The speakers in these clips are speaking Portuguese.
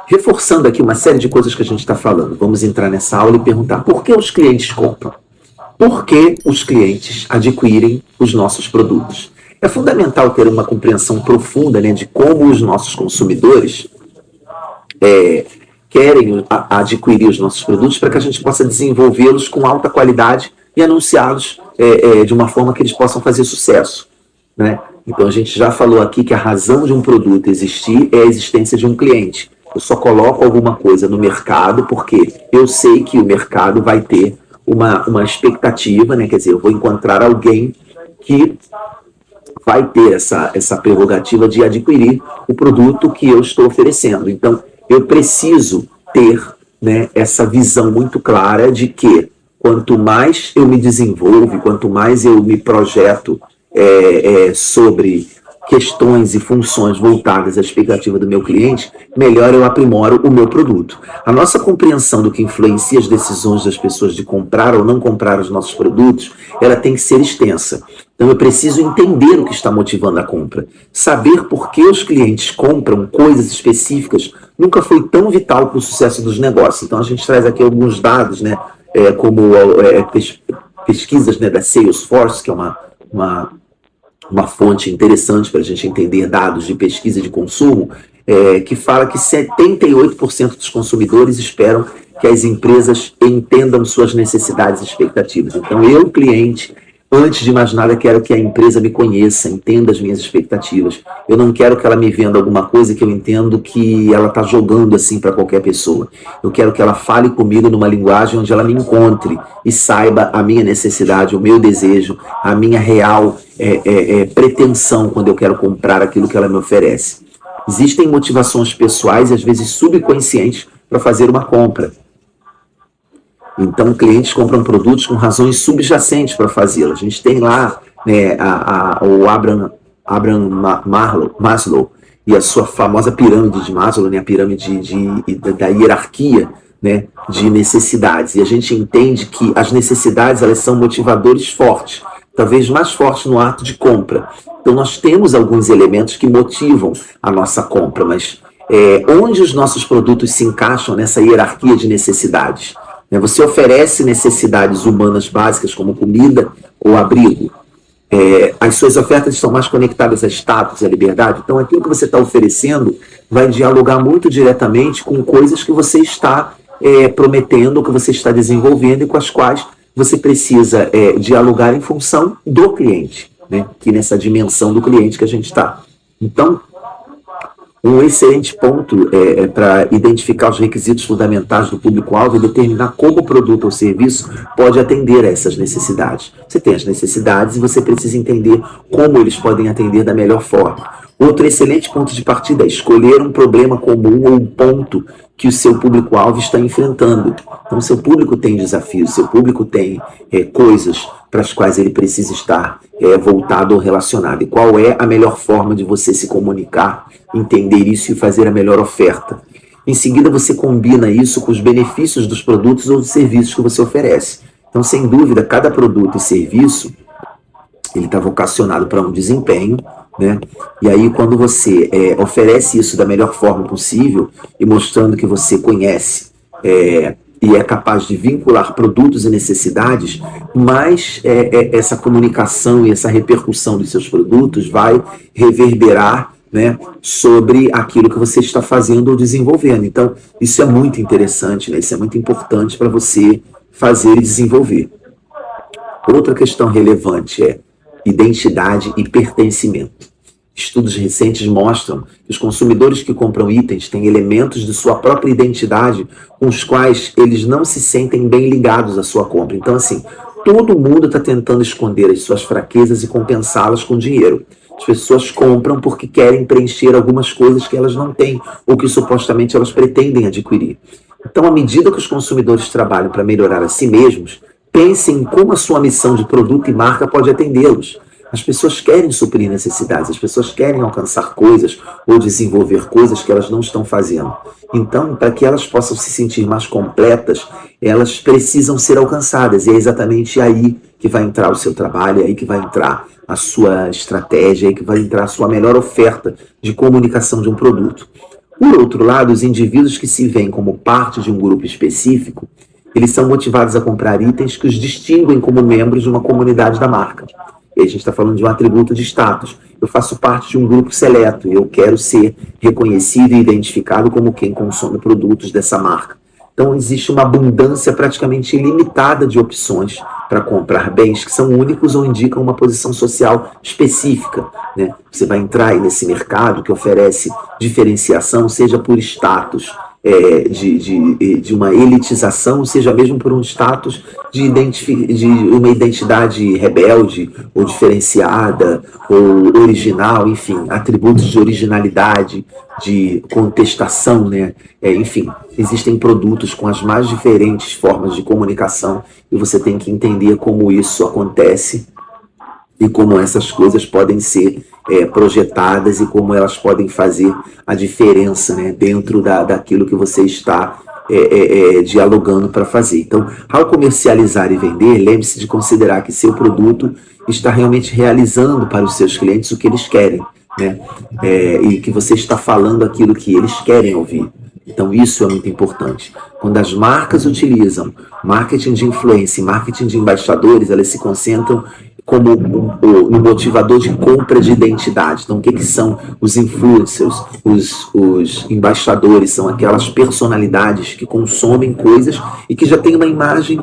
Reforçando aqui uma série de coisas que a gente está falando, vamos entrar nessa aula e perguntar por que os clientes compram? Por que os clientes adquirem os nossos produtos? É fundamental ter uma compreensão profunda, né, de como os nossos consumidores querem adquirir os nossos produtos para que a gente possa desenvolvê-los com alta qualidade e anunciá-los de uma forma que eles possam fazer sucesso, né? Então a gente já falou aqui que a razão de um produto existir é a existência de um cliente. Eu só coloco alguma coisa no mercado porque eu sei que o mercado vai ter uma expectativa, né? Quer dizer, eu vou encontrar alguém que vai ter essa prerrogativa de adquirir o produto que eu estou oferecendo. Então, eu preciso ter, né, essa visão muito clara de que quanto mais eu me desenvolvo, quanto mais eu me projeto sobre questões e funções voltadas à expectativa do meu cliente, melhor eu aprimoro o meu produto. A nossa compreensão do que influencia as decisões das pessoas de comprar ou não comprar os nossos produtos, ela tem que ser extensa. Então eu preciso entender o que está motivando a compra. Saber por que os clientes compram coisas específicas nunca foi tão vital para o sucesso dos negócios. Então a gente traz aqui alguns dados, né, como pesquisas, né, da Salesforce, que é uma fonte interessante para a gente entender dados de pesquisa de consumo, que fala que 78% dos consumidores esperam que as empresas entendam suas necessidades e expectativas. Então, eu, cliente, antes de mais nada, quero que a empresa me conheça, entenda as minhas expectativas. Eu não quero que ela me venda alguma coisa que eu entendo que ela está jogando assim para qualquer pessoa. Eu quero que ela fale comigo numa linguagem onde ela me encontre e saiba a minha necessidade, o meu desejo, a minha real pretensão quando eu quero comprar aquilo que ela me oferece. Existem motivações pessoais e às vezes subconscientes para fazer uma compra. Então, clientes compram produtos com razões subjacentes para fazê-lo. A gente tem lá, né, o Abraham Maslow e a sua famosa pirâmide de Maslow, né, a pirâmide da hierarquia, né, de necessidades. E a gente entende que as necessidades, elas são motivadores fortes, talvez mais fortes no ato de compra. Então, nós temos alguns elementos que motivam a nossa compra, mas onde os nossos produtos se encaixam nessa hierarquia de necessidades? Você oferece necessidades humanas básicas como comida ou abrigo. As suas ofertas estão mais conectadas a status, a liberdade. Então, aquilo que você está oferecendo vai dialogar muito diretamente com coisas que você está prometendo, que você está desenvolvendo e com as quais você precisa dialogar em função do cliente, né? Que nessa dimensão do cliente que a gente está. Então, um excelente ponto para identificar os requisitos fundamentais do público-alvo e determinar como o produto ou serviço pode atender a essas necessidades. Você tem as necessidades e você precisa entender como eles podem atender da melhor forma. Outro excelente ponto de partida é escolher um problema comum ou um ponto que o seu público-alvo está enfrentando. Então, seu público tem desafios, seu público tem coisas para as quais ele precisa estar voltado ou relacionado. E qual é a melhor forma de você se comunicar, entender isso e fazer a melhor oferta? Em seguida, você combina isso com os benefícios dos produtos ou dos serviços que você oferece. Então, sem dúvida, cada produto e serviço ele está vocacionado para um desempenho, né? E aí, quando você oferece isso da melhor forma possível e mostrando que você conhece e é capaz de vincular produtos e necessidades, mais essa comunicação e essa repercussão dos seus produtos vai reverberar, né, sobre aquilo que você está fazendo ou desenvolvendo. Então, isso é muito interessante, né? Isso é muito importante para você fazer e desenvolver. Outra questão relevante é identidade e pertencimento. Estudos recentes mostram que os consumidores que compram itens têm elementos de sua própria identidade com os quais eles não se sentem bem ligados à sua compra. Então, assim, todo mundo está tentando esconder as suas fraquezas e compensá-las com dinheiro. As pessoas compram porque querem preencher algumas coisas que elas não têm ou que supostamente elas pretendem adquirir. Então, à medida que os consumidores trabalham para melhorar a si mesmos, pensem em como a sua missão de produto e marca pode atendê-los. As pessoas querem suprir necessidades, as pessoas querem alcançar coisas ou desenvolver coisas que elas não estão fazendo. Então, para que elas possam se sentir mais completas, elas precisam ser alcançadas. E é exatamente aí que vai entrar o seu trabalho, é aí que vai entrar a sua estratégia, é aí que vai entrar a sua melhor oferta de comunicação de um produto. Por outro lado, os indivíduos que se veem como parte de um grupo específico, eles são motivados a comprar itens que os distinguem como membros de uma comunidade da marca. E a gente está falando de um atributo de status. Eu faço parte de um grupo seleto e eu quero ser reconhecido e identificado como quem consome produtos dessa marca. Então, existe uma abundância praticamente ilimitada de opções para comprar bens que são únicos ou indicam uma posição social específica, né? Você vai entrar aí nesse mercado que oferece diferenciação, seja por status, de uma elitização, seja mesmo por um status de uma identidade rebelde ou diferenciada ou original, enfim, atributos de originalidade, de contestação, né? Enfim, existem produtos com as mais diferentes formas de comunicação e você tem que entender como isso acontece e como essas coisas podem ser projetadas e como elas podem fazer a diferença, né, dentro daquilo que você está dialogando para fazer. Então, ao comercializar e vender, lembre-se de considerar que seu produto está realmente realizando para os seus clientes o que eles querem, né? E que você está falando aquilo que eles querem ouvir. Então, isso é muito importante. Quando as marcas utilizam marketing de influência e marketing de embaixadores, elas se concentram como no motivador de compra de identidade. Então, o que são os influencers? Os embaixadores são aquelas personalidades que consomem coisas e que já têm uma imagem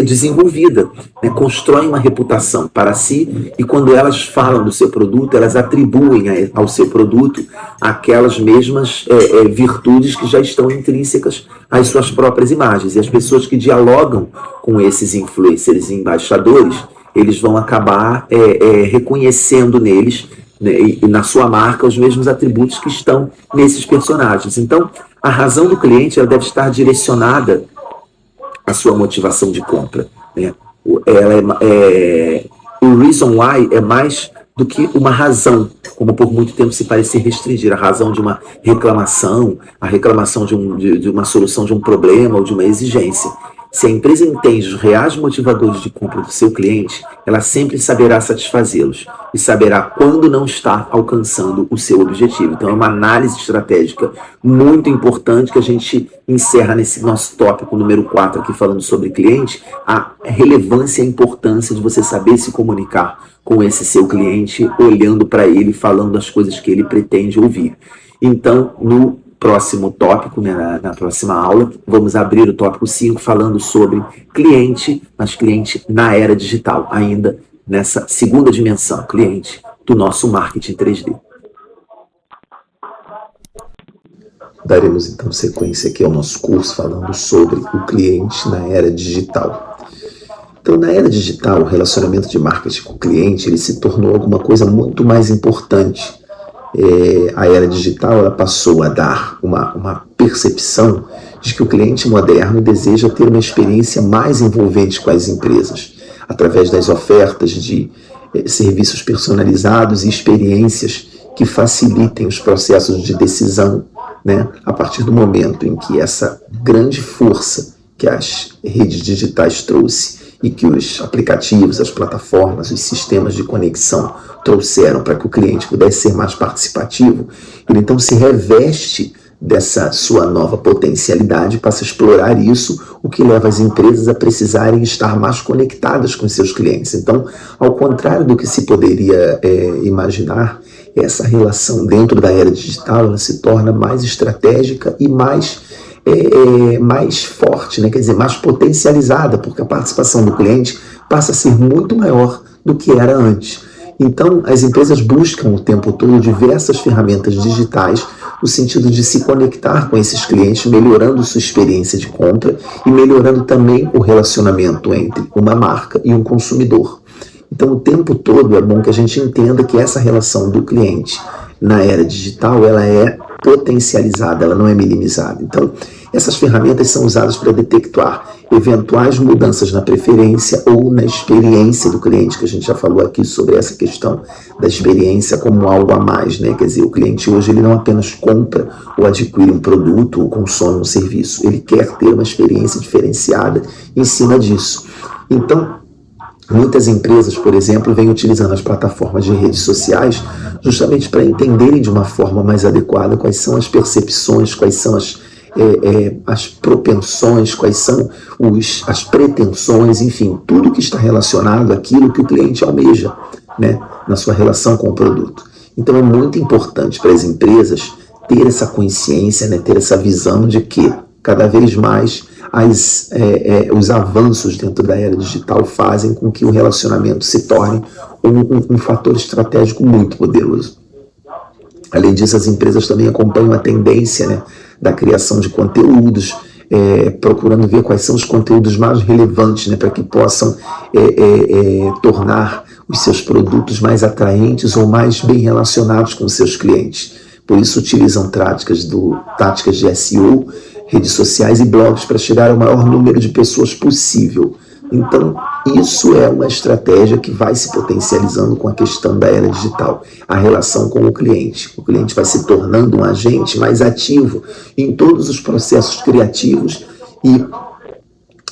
desenvolvida, né? Constroem uma reputação para si e quando elas falam do seu produto, elas atribuem ao seu produto aquelas mesmas virtudes que já estão intrínsecas às suas próprias imagens. E as pessoas que dialogam com esses influencers e embaixadores, eles vão acabar reconhecendo neles, né, e na sua marca os mesmos atributos que estão nesses personagens. Então, a razão do cliente ela deve estar direcionada à sua motivação de compra, né? O reason why é mais do que uma razão, como por muito tempo se parecia restringir a razão de uma reclamação, a reclamação de uma solução de um problema ou de uma exigência. Se a empresa entende os reais motivadores de compra do seu cliente, ela sempre saberá satisfazê-los e saberá quando não está alcançando o seu objetivo. Então é uma análise estratégica muito importante que a gente encerra nesse nosso tópico número 4 aqui falando sobre cliente, a relevância e a importância de você saber se comunicar com esse seu cliente, olhando para ele, falando as coisas que ele pretende ouvir. Então, no próximo tópico, né, na próxima aula, vamos abrir o tópico 5 falando sobre cliente, mas cliente na era digital, ainda nessa segunda dimensão, cliente do nosso marketing 3D. Daremos então sequência aqui ao nosso curso falando sobre o cliente na era digital. Então, na era digital, o relacionamento de marketing com o cliente ele se tornou alguma coisa muito mais importante. A era digital ela passou a dar uma percepção de que o cliente moderno deseja ter uma experiência mais envolvente com as empresas, através das ofertas de serviços personalizados e experiências que facilitem os processos de decisão, né? A partir do momento em que essa grande força que as redes digitais trouxe e que os aplicativos, as plataformas, os sistemas de conexão trouxeram para que o cliente pudesse ser mais participativo, ele então se reveste dessa sua nova potencialidade, passa a explorar isso, o que leva as empresas a precisarem estar mais conectadas com seus clientes. Então, ao contrário do que se poderia imaginar, essa relação dentro da era digital ela se torna mais estratégica e mais forte, né? Quer dizer, mais potencializada, porque a participação do cliente passa a ser muito maior do que era antes. Então, as empresas buscam o tempo todo diversas ferramentas digitais no sentido de se conectar com esses clientes, melhorando sua experiência de compra e melhorando também o relacionamento entre uma marca e um consumidor. Então, o tempo todo é bom que a gente entenda que essa relação do cliente na era digital, ela é potencializada, ela não é minimizada. Então, essas ferramentas são usadas para detectar eventuais mudanças na preferência ou na experiência do cliente, que a gente já falou aqui sobre essa questão da experiência como algo a mais, né? Quer dizer, o cliente hoje ele não apenas compra ou adquire um produto ou consome um serviço, ele quer ter uma experiência diferenciada em cima disso. Então, Muitas empresas, por exemplo, vêm utilizando as plataformas de redes sociais justamente para entenderem de uma forma mais adequada quais são as percepções, quais são as propensões, quais são as pretensões, enfim, tudo que está relacionado àquilo que o cliente almeja, né, na sua relação com o produto. Então é muito importante para as empresas ter essa consciência, né, ter essa visão de que cada vez mais os avanços dentro da era digital fazem com que o relacionamento se torne um fator estratégico muito poderoso. Além disso, as empresas também acompanham a tendência, né, da criação de conteúdos, procurando ver quais são os conteúdos mais relevantes, né, para que possam tornar os seus produtos mais atraentes ou mais bem relacionados com os seus clientes. Por isso, utilizam táticas de SEO, redes sociais e blogs para chegar ao maior número de pessoas possível. Então, isso é uma estratégia que vai se potencializando com a questão da era digital, a relação com o cliente. O cliente vai se tornando um agente mais ativo em todos os processos criativos e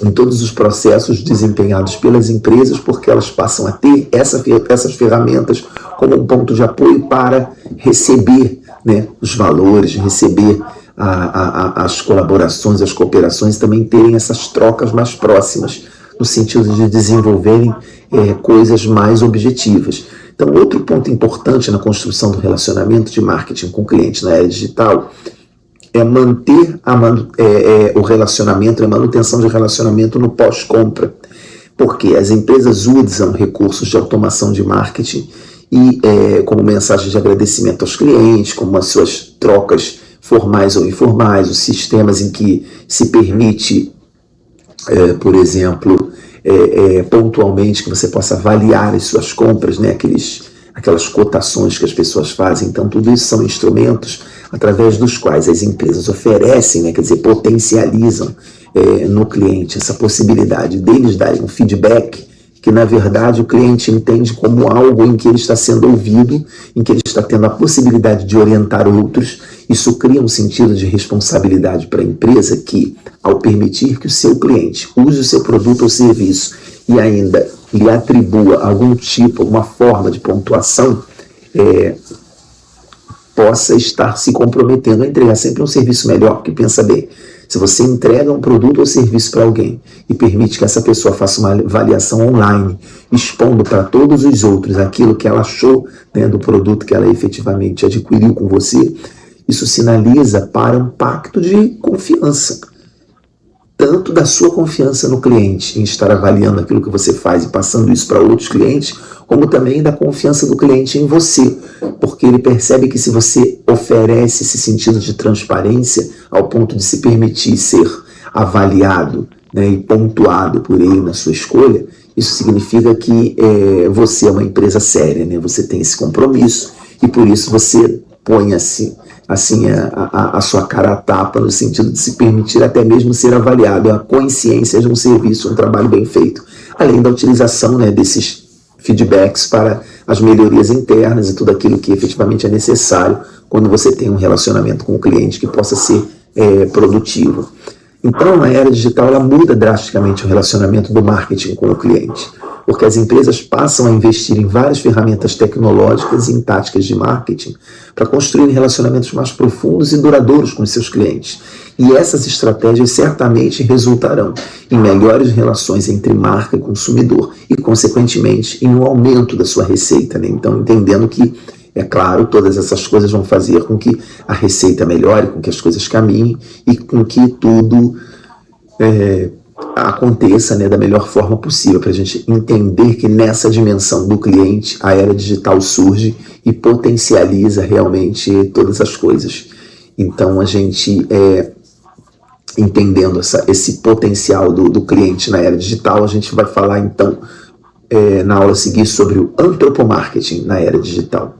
em todos os processos desempenhados pelas empresas, porque elas passam a ter essas ferramentas como um ponto de apoio para receber, né, os valores, receber as colaborações, as cooperações, também terem essas trocas mais próximas, no sentido de desenvolverem coisas mais objetivas. Então, outro ponto importante na construção do relacionamento de marketing com o cliente na era digital é manter o relacionamento, a manutenção de relacionamento no pós-compra, porque as empresas usam recursos de automação de marketing e como mensagem de agradecimento aos clientes, como as suas trocas formais ou informais, os sistemas em que se permite, por exemplo, pontualmente que você possa avaliar as suas compras, né, aquelas cotações que as pessoas fazem. Então, tudo isso são instrumentos através dos quais as empresas oferecem, né, quer dizer, potencializam no cliente essa possibilidade deles darem um feedback que, na verdade, o cliente entende como algo em que ele está sendo ouvido, em que ele está tendo a possibilidade de orientar outros. Isso cria um sentido de responsabilidade para a empresa que, ao permitir que o seu cliente use o seu produto ou serviço e ainda lhe atribua algum tipo, alguma forma de pontuação, possa estar se comprometendo a entregar sempre um serviço melhor, porque pensa bem, se você entrega um produto ou serviço para alguém e permite que essa pessoa faça uma avaliação online, expondo para todos os outros aquilo que ela achou, né, do produto que ela efetivamente adquiriu com você, isso sinaliza para um pacto de confiança, tanto da sua confiança no cliente, em estar avaliando aquilo que você faz e passando isso para outros clientes, como também da confiança do cliente em você, porque ele percebe que se você oferece esse sentido de transparência ao ponto de se permitir ser avaliado, né, e pontuado por ele na sua escolha, isso significa que você é uma empresa séria, né? Você tem esse compromisso e por isso você põe assim a sua cara a tapa no sentido de se permitir até mesmo ser avaliado, a consciência de um serviço, um trabalho bem feito, além da utilização, né, desses feedbacks para as melhorias internas e tudo aquilo que efetivamente é necessário quando você tem um relacionamento com o cliente que possa ser produtivo. Então, a era digital ela muda drasticamente o relacionamento do marketing com o cliente, porque as empresas passam a investir em várias ferramentas tecnológicas e em táticas de marketing para construir relacionamentos mais profundos e duradouros com os seus clientes. E essas estratégias certamente resultarão em melhores relações entre marca e consumidor e, consequentemente, em um aumento da sua receita, né? Então, entendendo que, é claro, todas essas coisas vão fazer com que a receita melhore, com que as coisas caminhem e com que tudo aconteça, né, da melhor forma possível, para a gente entender que nessa dimensão do cliente a era digital surge e potencializa realmente todas as coisas. Então, a gente, entendendo esse potencial do cliente na era digital, a gente vai falar então na aula a seguir sobre o antropomarketing na era digital.